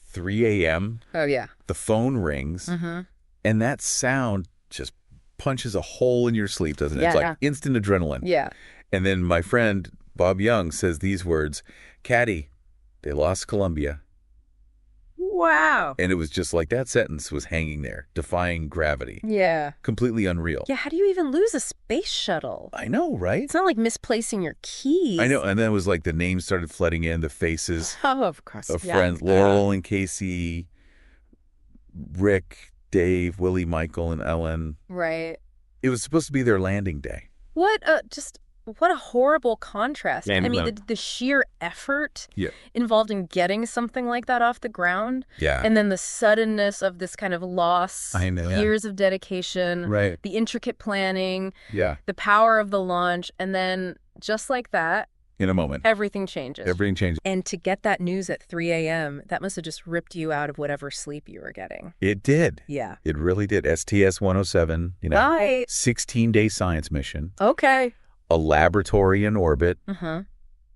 3 a.m., Oh, yeah. the phone rings, and that sound just punches a hole in your sleep, doesn't it? Yeah. It's like instant adrenaline. Yeah. And then my friend Bob Young says these words, "Cady, they lost Columbia." Wow. And it was just like that sentence was hanging there, defying gravity. Yeah. Completely unreal. Yeah, how do you even lose a space shuttle? I know, right? It's not like misplacing your keys. I know. And then it was like the names started flooding in, the faces Oh, of course. of Yeah. friends, Laurel and Casey, Rick, Dave, Willie, Michael, and Ellen. Right. It was supposed to be their landing day. What a horrible contrast. Yeah, I mean, the sheer effort involved in getting something like that off the ground. Yeah. And then the suddenness of this kind of loss. I know, years of dedication. Right. The intricate planning. Yeah. The power of the launch. And then just like that, In a moment. everything changes. Everything changes. And to get that news at 3 a.m., that must have just ripped you out of whatever sleep you were getting. It did. Yeah. It really did. STS-107, Right. 16-day science mission, Okay. a laboratory in orbit, Uh-huh.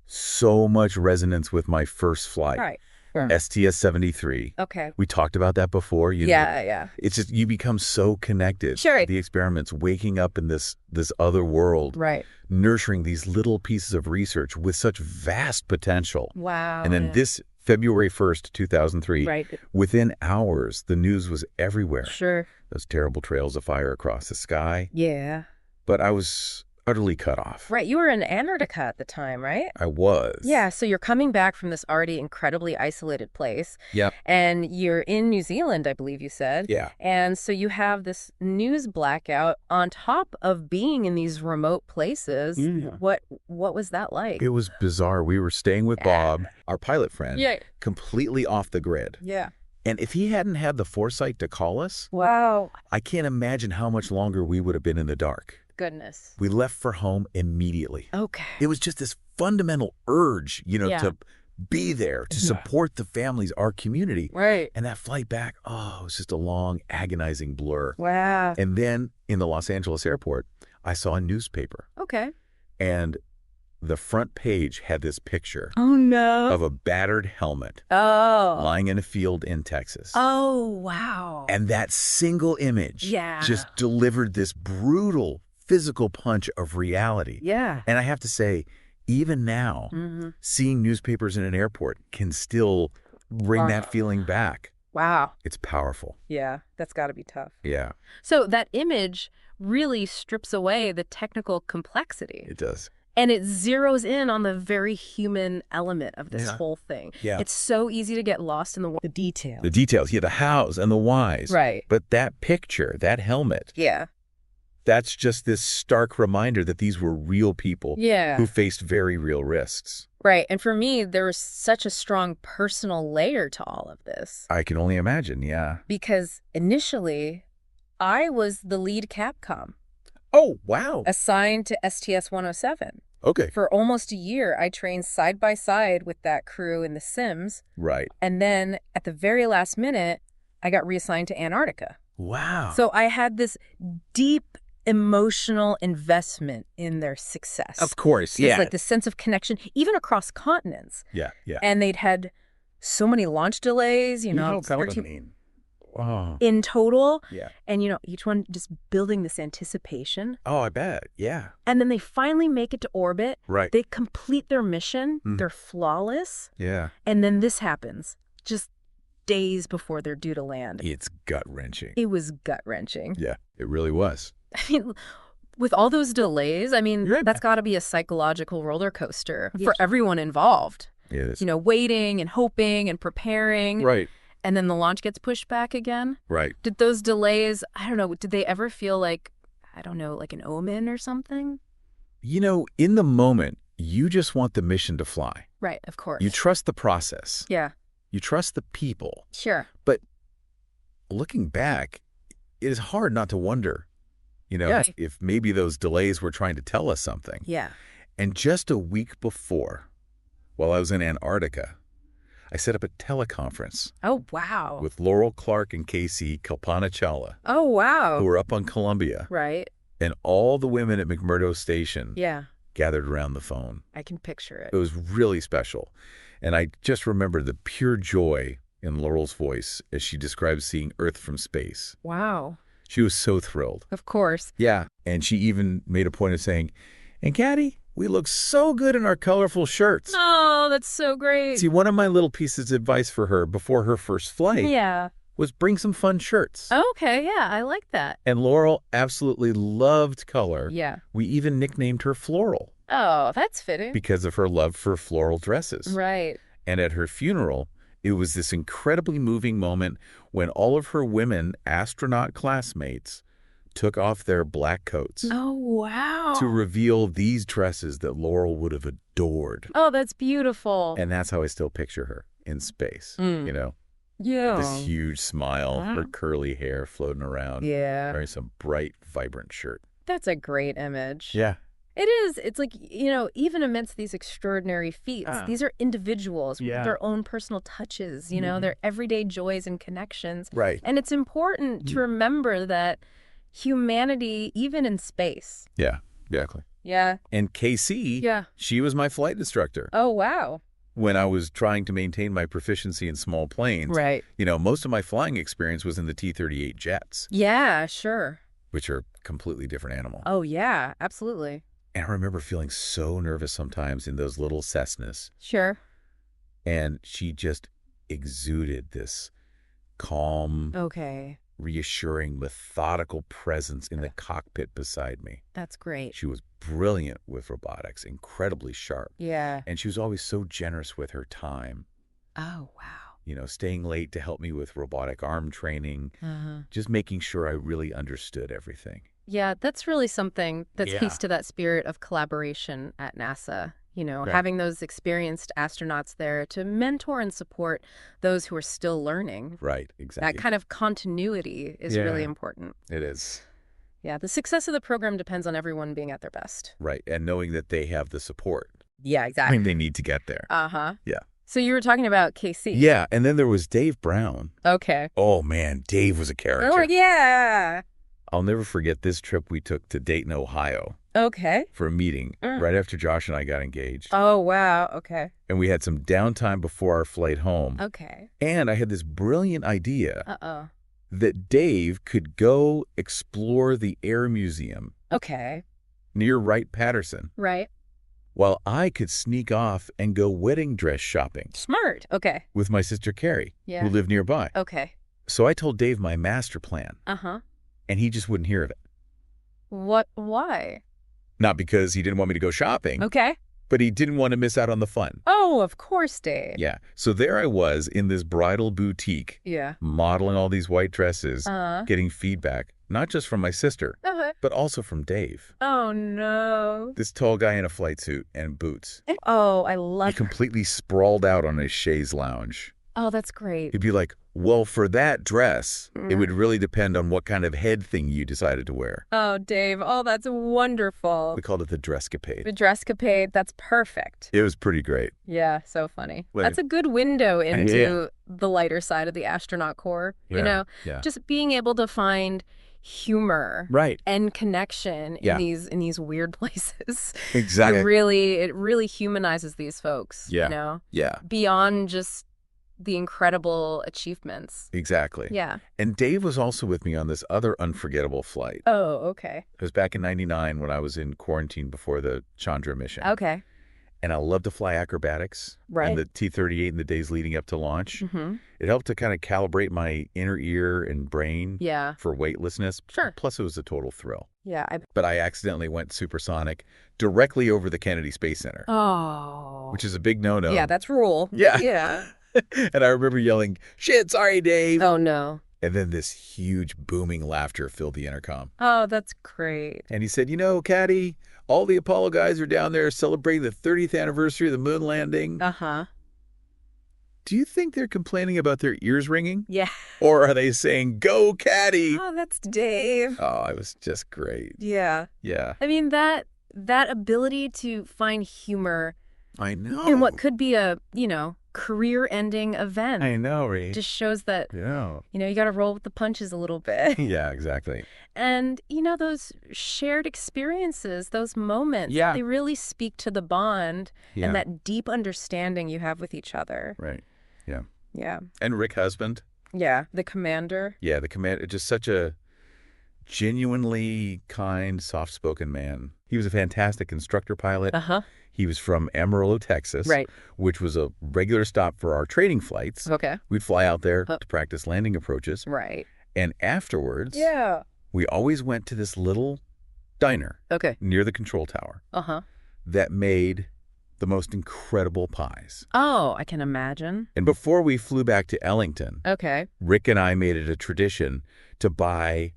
so much resonance with my first flight. Right. Sure. STS-73. Okay. We talked about that before. Yeah. It's just you become so connected. Sure. The experiments, waking up in this other world, Right. nurturing these little pieces of research with such vast potential. Wow. And then this February 1st, 2003, Right. within hours, the news was everywhere. Sure. Those terrible trails of fire across the sky. Yeah. But I was utterly cut off. Right. You were in Antarctica at the time, right? I was. Yeah. So you're coming back from this already incredibly isolated place. Yep. And you're in New Zealand, I believe you said. Yeah. And so you have this news blackout on top of being in these remote places. Yeah. What was that like? It was bizarre. We were staying with Bob, our pilot friend, Yeah. completely off the grid. Yeah. And if he hadn't had the foresight to call us, Wow. I can't imagine how much longer we would have been in the dark. Goodness. We left for home immediately. Okay. It was just this fundamental urge, Yeah. to be there, to support the families, our community. Right. And that flight back, it was just a long, agonizing blur. Wow. And then in the Los Angeles airport, I saw a newspaper. Okay. And the front page had this picture Oh, no. of a battered helmet Oh. lying in a field in Texas. Oh, wow. And that single image Yeah. just delivered this brutal physical punch of reality. Yeah. And I have to say, even now, seeing newspapers in an airport can still bring that feeling back. Wow. It's powerful. Yeah. That's got to be tough. Yeah, So that image really strips away the technical complexity. it does. And it zeroes in on the very human element of this Yeah. whole thing. Yeah. It's so easy to get lost in the details. The details, the hows and the whys. Right. But that picture, that helmet, Yeah. that's just this stark reminder that these were real people Yeah. who faced very real risks. Right. And for me, there was such a strong personal layer to all of this. I can only imagine, yeah. Because initially, I was the lead Capcom Oh, wow. assigned to STS-107. Okay. For almost a year, I trained side by side with that crew in the Sims. Right. And then at the very last minute, I got reassigned to Antarctica. Wow. So I had this deep emotional investment in their success. Of course, It's like the sense of connection, even across continents. Yeah, yeah. And they'd had so many launch delays, How 13 mean. Wow. in total. Yeah. And, each one just building this anticipation. Oh, I bet. Yeah. And then they finally make it to orbit. Right. They complete their mission. They're flawless. Yeah. And then this happens just days before they're due to land. It's gut-wrenching. It was gut-wrenching. Yeah, it really was. I mean, with all those delays, Right. that's got to be a psychological roller coaster for everyone involved. It is. Waiting and hoping and preparing. Right. And then the launch gets pushed back again. Right. Did those delays, I don't know, did they ever feel like an omen or something? In the moment, you just want the mission to fly. Right, of course. You trust the process. Yeah, You trust the people. sure. But looking back, it is hard not to wonder, Yeah. if maybe those delays were trying to tell us something. Yeah. And just a week before, while I was in Antarctica, I set up a teleconference Oh, wow. with Laurel Clark and Casey Kalpanachala, Oh, wow. who were up on Columbia, Right. and all the women at McMurdo Station Yeah, gathered around the phone. I can picture It it. was really special. And I just remember the pure joy in Laurel's voice as she described seeing Earth from space. Wow. She was so thrilled. Of course. Yeah. And she even made a point of saying, "And Cady, we look so good in our colorful shirts." Oh, that's so great. See, one of my little pieces of advice for her before her first flight was bring some fun shirts. Okay, yeah, I like that. And Laurel absolutely loved color. Yeah. We even nicknamed her Floral. Oh, that's fitting. Because of her love for floral dresses. Right. And at her funeral, it was this incredibly moving moment when all of her women astronaut classmates took off their black coats. Oh, wow. To reveal these dresses that Laurel would have adored. Oh, that's beautiful. And that's how I still picture her in space, you know? Yeah. This huge smile, her curly hair floating around. Yeah. Wearing some bright, vibrant shirt. That's a great image. Yeah. It is. It's like, even amidst these extraordinary feats, these are individuals with their own personal touches, their everyday joys and connections. Right. And it's important to remember that humanity, even in space. Yeah, exactly. Yeah. And KC, she was my flight instructor. Oh, wow. When I was trying to maintain my proficiency in small planes. Right. Most of my flying experience was in the T-38 jets. Yeah, sure. Which are a completely different animal. Oh, yeah, absolutely. And I remember feeling so nervous sometimes in those little Cessnas. Sure. And she just exuded this calm, reassuring, methodical presence in the cockpit beside me. That's great. She was brilliant with robotics, incredibly sharp. Yeah. And she was always so generous with her time. Oh, wow. Staying late to help me with robotic arm training, just making sure I really understood everything. Yeah, that's really something that speaks to that spirit of collaboration at NASA. Having those experienced astronauts there to mentor and support those who are still learning. Right, exactly. That kind of continuity is really important. It is. Yeah, the success of the program depends on everyone being at their best. Right, and knowing that they have the support. Yeah, exactly. They need to get there. Yeah. So you were talking about KC. Yeah, and then there was Dave Brown. Okay. Oh, man, Dave was a character. Oh, yeah. I'll never forget this trip we took to Dayton, Ohio. Okay. For a meeting right after Josh and I got engaged. Oh, wow. Okay. And we had some downtime before our flight home. Okay. And I had this brilliant idea that Dave could go explore the Air Museum. Okay. Near Wright-Patterson. Right. While I could sneak off and go wedding dress shopping. Smart. Okay. With my sister Carrie, who lived nearby. Okay. So I told Dave my master plan. And he just wouldn't hear of it. What? Why? Not because he didn't want me to go shopping. Okay. But he didn't want to miss out on the fun. Oh, of course, Dave. Yeah. So there I was in this bridal boutique. Yeah. Modeling all these white dresses. Getting feedback, not just from my sister, but also from Dave. Oh, no. This tall guy in a flight suit and boots. Oh, I love He completely sprawled out on his chaise lounge. Oh, that's great. He'd be like, well, for that dress, it would really depend on what kind of head thing you decided to wear. Oh, Dave. Oh, that's wonderful. We called it the dresscapade. The dresscapade. That's perfect. It was pretty great. Yeah, so funny. Wait. That's a good window into the lighter side of the astronaut corps. Just being able to find humor and connection in these weird places. Exactly. It really humanizes these folks. Yeah. Beyond just the incredible achievements. Exactly. Yeah. And Dave was also with me on this other unforgettable flight. Oh, okay. It was back in '99 when I was in quarantine before the Chandra mission. Okay. And I love to fly acrobatics. Right. And the T-38 in the days leading up to launch. It helped to kind of calibrate my inner ear and brain for weightlessness. Sure. Plus, it was a total thrill. Yeah. But I accidentally went supersonic directly over the Kennedy Space Center. Oh. Which is a big no-no. Yeah, that's rule. Yeah. Yeah. And I remember yelling, "Shit, sorry, Dave." Oh, no. And then this huge booming laughter filled the intercom. Oh, that's great. And he said, Cady, all the Apollo guys are down there celebrating the 30th anniversary of the moon landing. Do you think they're complaining about their ears ringing? Yeah. Or are they saying, "Go, Cady"? Oh, that's Dave. Oh, it was just great. Yeah. Yeah. I mean, that ability to find humor I know. in what could be a, career-ending event. I know, Ree. Just shows that, Yeah. you got to roll with the punches a little bit. Yeah, exactly. And, those shared experiences, those moments, they really speak to the bond and that deep understanding you have with each other. Right. Yeah. Yeah. And Rick Husband. Yeah, the commander. Yeah, the commander. Just such a genuinely kind, soft-spoken man. He was a fantastic instructor pilot. He was from Amarillo, Texas, which was a regular stop for our training flights. Okay. We'd fly out there to practice landing approaches. Right. And afterwards, we always went to this little diner near the control tower that made the most incredible pies. Oh, I can imagine. And before we flew back to Ellington, Rick and I made it a tradition to buy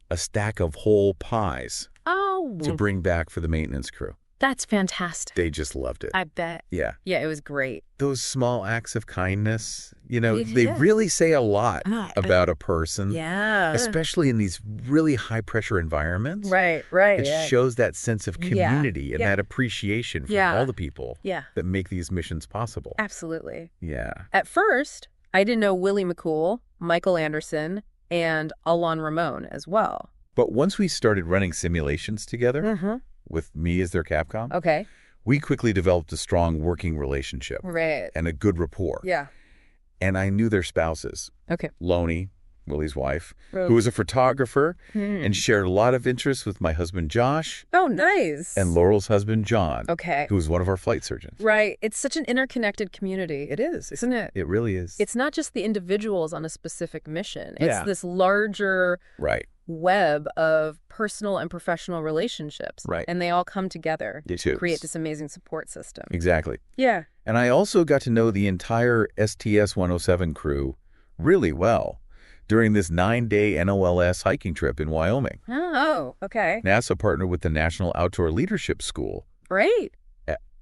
a stack of whole pies to bring back for the maintenance crew. That's fantastic. They just loved it. I bet. Yeah. Yeah, it was great. Those small acts of kindness, they really say a lot about a person. Yeah. Especially in these really high-pressure environments. Right. It shows that sense of community and that appreciation for all the people that make these missions possible. Absolutely. Yeah. At first, I didn't know Willie McCool, Michael Anderson, and Alon Ramon as well. But once we started running simulations together, with me as their Capcom, we quickly developed a strong working relationship. Right. And a good rapport. Yeah. And I knew their spouses. Okay. Loney, Willie's wife, who was a photographer and shared a lot of interests with my husband, Josh. Oh, nice. And Laurel's husband, John. Okay. Who was one of our flight surgeons. Right. It's such an interconnected community. It is. Isn't it? It really is. It's not just the individuals on a specific mission. It's this larger web of personal and professional relationships. Right. And they all come together to create this amazing support system. Exactly. Yeah. And I also got to know the entire STS-107 crew really well during this 9-day NOLS hiking trip in Wyoming. Oh, okay. NASA partnered with the National Outdoor Leadership School. Great.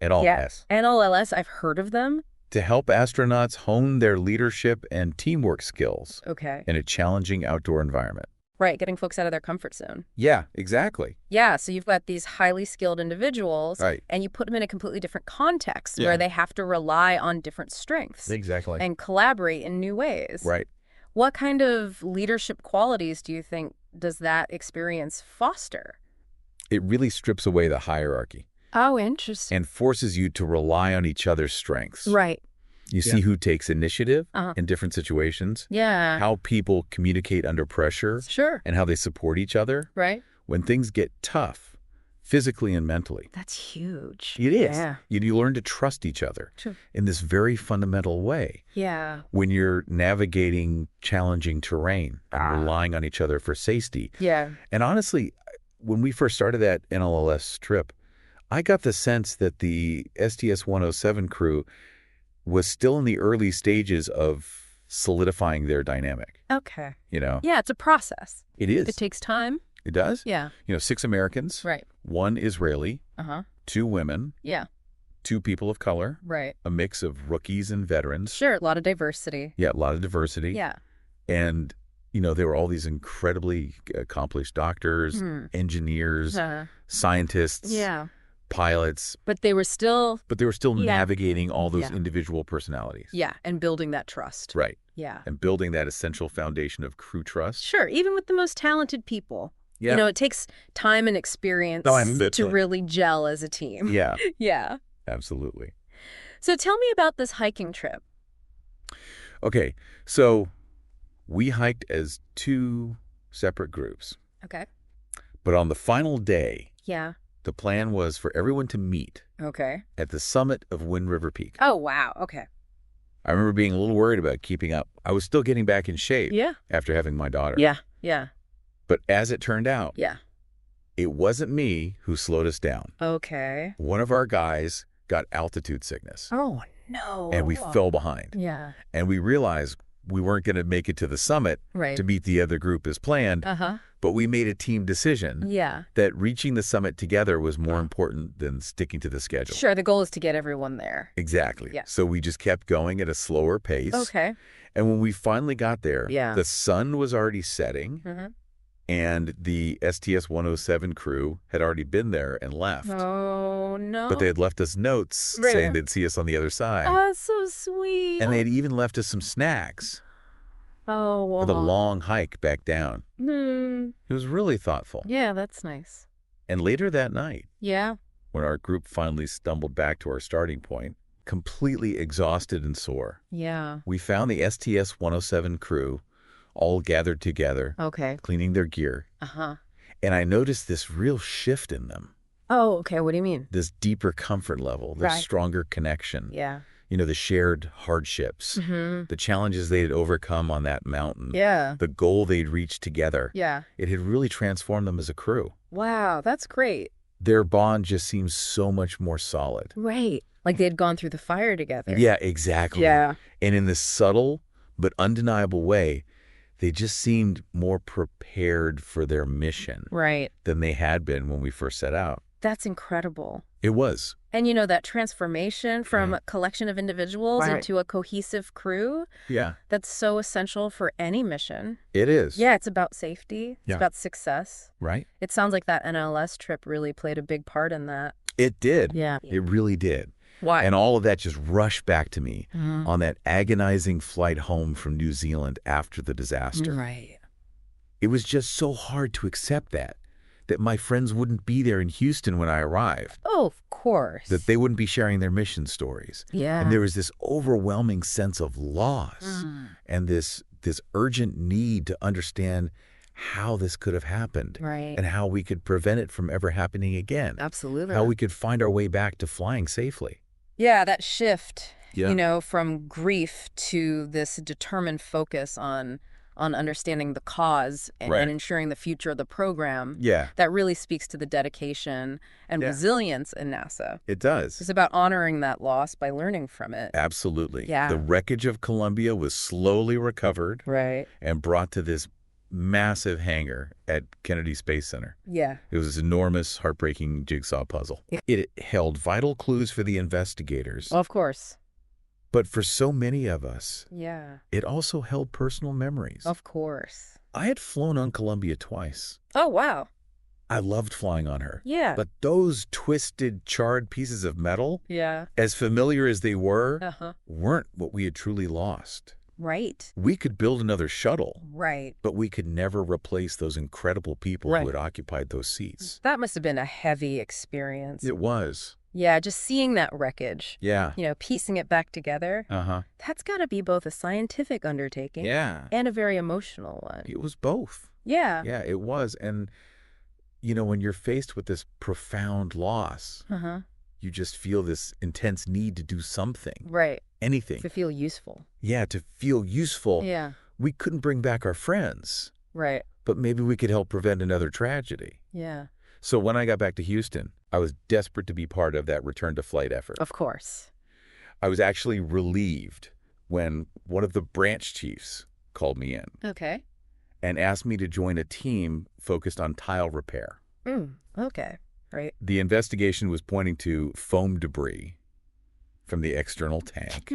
NLS. NLLS, I've heard of them. To help astronauts hone their leadership and teamwork skills in a challenging outdoor environment. Right, getting folks out of their comfort zone. Yeah, exactly. Yeah, so you've got these highly skilled individuals, and you put them in a completely different context where they have to rely on different strengths. Exactly. And collaborate in new ways. Right. What kind of leadership qualities do you think does that experience foster? It really strips away the hierarchy. Oh, interesting. And forces you to rely on each other's strengths. Right. You see who takes initiative in different situations. Yeah. How people communicate under pressure. Sure. And how they support each other. Right. When things get tough, physically and mentally. That's huge. It is. Yeah. You learn to trust each other in this very fundamental way. Yeah. When you're navigating challenging terrain and relying on each other for safety. Yeah. And honestly, when we first started that NLS trip, I got the sense that the STS-107 crew was still in the early stages of solidifying their dynamic. Okay. Yeah, it's a process. It is. It takes time. It does? Yeah. 6 Americans. Right. 1 Israeli. 2 women. Yeah. 2 people of color. Right. A mix of rookies and veterans. Sure, a lot of diversity. Yeah, a lot of diversity. Yeah. And, there were all these incredibly accomplished doctors, engineers, scientists. Yeah. Pilots. But they were still navigating all those individual personalities. Yeah, and building that trust. Right. Yeah. And building that essential foundation of crew trust. Sure, even with the most talented people. Yeah. It takes time and experience to really gel as a team. Yeah. Yeah. Absolutely. So tell me about this hiking trip. Okay, so we hiked as 2 separate groups. Okay. But on the final day, the plan was for everyone to meet at the summit of Wind River Peak. Oh, wow. Okay. I remember being a little worried about keeping up. I was still getting back in shape after having my daughter. Yeah. But as it turned out, it wasn't me who slowed us down. Okay. One of our guys got altitude sickness. Oh, no. And we fell behind. Yeah. And we realized we weren't going to make it to the summit to meet the other group as planned. But we made a team decision that reaching the summit together was more important than sticking to the schedule. Sure, the goal is to get everyone there. Exactly. Yeah. So we just kept going at a slower pace. Okay. And when we finally got there, the sun was already setting, and the STS-107 crew had already been there and left. Oh, no. But they had left us notes saying they'd see us on the other side. Oh, that's so sweet. And they had even left us some snacks. Oh, wow. For the long hike back down. It was really thoughtful. Yeah, that's nice. And later that night, when our group finally stumbled back to our starting point, completely exhausted and sore. Yeah. We found the STS-107 crew all gathered together, cleaning their gear. And I noticed this real shift in them. Oh, okay. What do you mean? This deeper comfort level, this stronger connection. Yeah. The shared hardships, the challenges they had overcome on that mountain, the goal they'd reached together. Yeah. It had really transformed them as a crew. Wow, that's great. Their bond just seems so much more solid. Right. Like they'd gone through the fire together. Yeah, exactly. Yeah. And in this subtle but undeniable way, they just seemed more prepared for their mission than they had been when we first set out. That's incredible. It was. And that transformation from a collection of individuals into a cohesive crew, that's so essential for any mission. It is. Yeah, it's about safety. It's about success. Right. It sounds like that NLS trip really played a big part in that. It did. Yeah. It really did. Why? And all of that just rushed back to me on that agonizing flight home from New Zealand after the disaster. Right. It was just so hard to accept that my friends wouldn't be there in Houston when I arrived. Oh, of course. That they wouldn't be sharing their mission stories. Yeah. And there was this overwhelming sense of loss and this urgent need to understand how this could have happened and how we could prevent it from ever happening again. Absolutely. How we could find our way back to flying safely. Yeah, that shift, from grief to this determined focus on understanding the cause and ensuring the future of the program. Yeah. That really speaks to the dedication and resilience in NASA. It does. It's about honoring that loss by learning from it. Absolutely. Yeah. The wreckage of Columbia was slowly recovered and brought to this massive hangar at Kennedy Space Center. Yeah. It was this enormous, heartbreaking jigsaw puzzle. It held vital clues for the investigators. Of course. But for so many of us, it also held personal memories. Of course. I had flown on Columbia twice. Oh, wow. I loved flying on her. Yeah. But those twisted, charred pieces of metal, as familiar as they were, weren't what we had truly lost. Right. We could build another shuttle. Right. But we could never replace those incredible people who had occupied those seats. That must have been a heavy experience. It was. Yeah, just seeing that wreckage. Yeah. Piecing it back together. That's got to be both a scientific undertaking and a very emotional one. It was both. Yeah. Yeah, it was. And, when you're faced with this profound loss, you just feel this intense need to do something. Right. Anything. To feel useful. Yeah, to feel useful. Yeah. We couldn't bring back our friends. Right. But maybe we could help prevent another tragedy. Yeah. So when I got back to Houston, I was desperate to be part of that return to flight effort. Of course. I was actually relieved when one of the branch chiefs called me in. Okay. And asked me to join a team focused on tile repair. Okay. Right. The investigation was pointing to foam debris from the external tank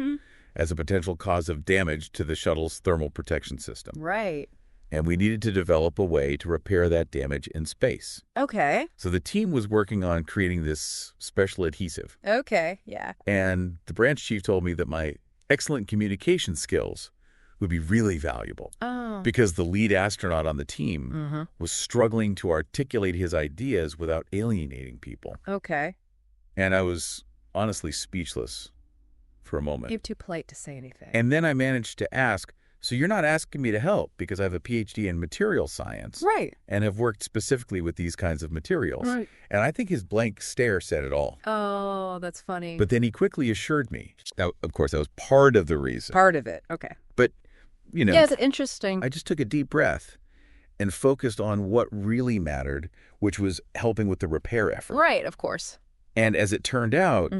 as a potential cause of damage to the shuttle's thermal protection system. Right. And we needed to develop a way to repair that damage in space. Okay. So the team was working on creating this special adhesive. Okay, yeah. And the branch chief told me that my excellent communication skills would be really valuable. Oh. Because the lead astronaut on the team was struggling to articulate his ideas without alienating people. Okay. And I was honestly speechless for a moment. You're too polite to say anything. And then I managed to ask, so you're not asking me to help because I have a PhD in material science. Right. And have worked specifically with these kinds of materials. Right. And I think his blank stare said it all. Oh, that's funny. But then he quickly assured me. Now, of course, that was part of the reason. Part of it. Okay. But, Yeah, it's interesting. I just took a deep breath and focused on what really mattered, which was helping with the repair effort. Right, of course. And as it turned out,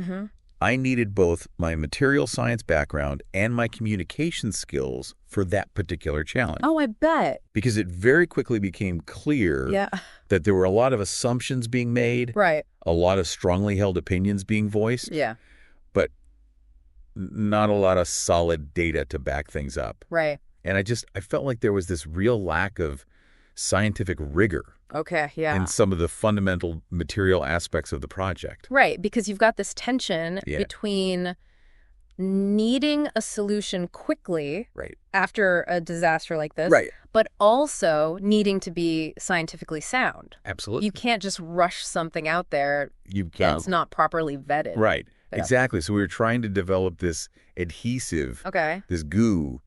I needed both my material science background and my communication skills for that particular challenge. Oh, I bet. Because it very quickly became clear that there were a lot of assumptions being made, right? A lot of strongly held opinions being voiced, but not a lot of solid data to back things up. Right. And I felt like there was this real lack of scientific rigor. Okay, yeah. In some of the fundamental material aspects of the project. Right, because you've got this tension between needing a solution quickly after a disaster like this, but also needing to be scientifically sound. Absolutely. You can't just rush something out there. It's not properly vetted. Right. Exactly. So we were trying to develop this adhesive, this goo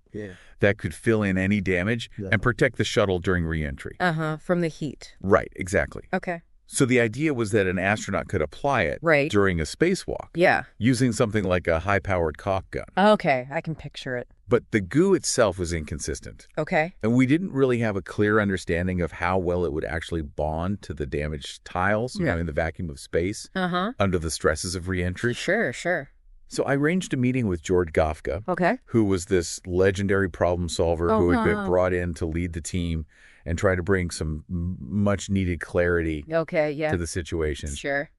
that could fill in any damage and protect the shuttle during reentry. From the heat. Right, exactly. Okay. So the idea was that an astronaut could apply it during a spacewalk using something like a high-powered caulk gun. Okay, I can picture it. But the goo itself was inconsistent. Okay. And we didn't really have a clear understanding of how well it would actually bond to the damaged tiles in the vacuum of space under the stresses of reentry. Sure. So I arranged a meeting with George Gofka, who was this legendary problem solver who had been brought in to lead the team and try to bring some much-needed clarity to the situation. Sure.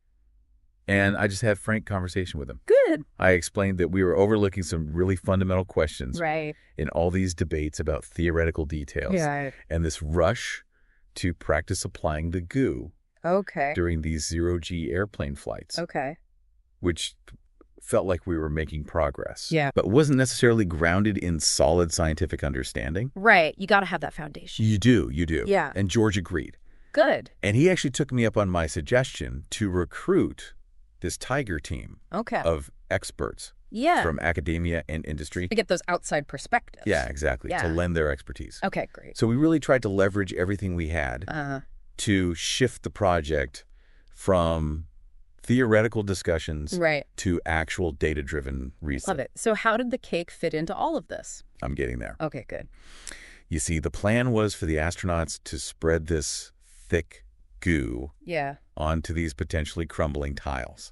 And I just had a frank conversation with him. Good. I explained that we were overlooking some really fundamental questions in all these debates about theoretical details and this rush to practice applying the goo during these zero-G airplane flights, which felt like we were making progress, but wasn't necessarily grounded in solid scientific understanding. Right. You got to have that foundation. You do. Yeah. And George agreed. Good. And he actually took me up on my suggestion to recruit this Tiger team of experts from academia and industry. To get those outside perspectives. Yeah, exactly. To lend their expertise. Okay, great. So we really tried to leverage everything we had to shift the project from theoretical discussions to actual data-driven research. Love it. So how did the cake fit into all of this? I'm getting there. Okay, good. You see, the plan was for the astronauts to spread this thick goo onto these potentially crumbling tiles.